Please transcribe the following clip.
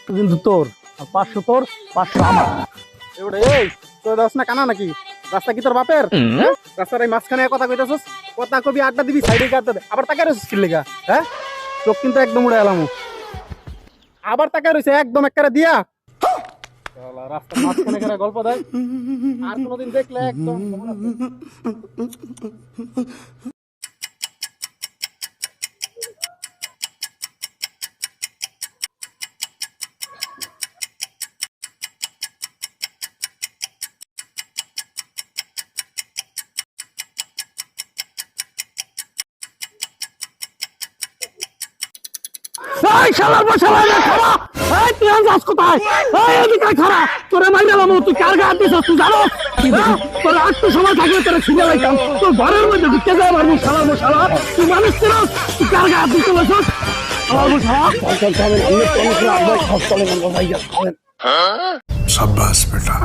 500 কিন্তু তোর, আর 500 তোর, 500 আমার। এবারে এই তোর দাস না কানা নাকি? রাস্তা কি তোর বাপের? হ্যাঁ? রাস্তার এই মাঝখানে কথা কইতাছস, কথা কবি আড্ডা দিবি, সাইডে আড্ডা দে, আবার তাকায় রইছিস কি লেগা? হ্যাঁ, চোখ কিন্তু একদম উড়ে এলাম, আবার তাকায় রইছে একদম একবারে দিয়া। শালা রাস্তার মাঝখানে করে গল্প দেয়, আর কোনোদিন দেখলে একদম এই শালার বসালা না খারা, এই তুই আজ কোথায়? এই এদিকে খারা, তোরে মাইরালাম, তুই কার গায়ে দিছস তুই জানো? হ্যাঁ? তোর একটু সময় থাকলে তোরে ছিঁড়ে লাইতাম, তোর ঘরের মধ্যে ঢুকে যায় মারবি শালার বসালা। তুই মানুষ ছিলস, তুই কার গায়ে দিতে চলেছস? শালার বসালা शाबाश बेटा।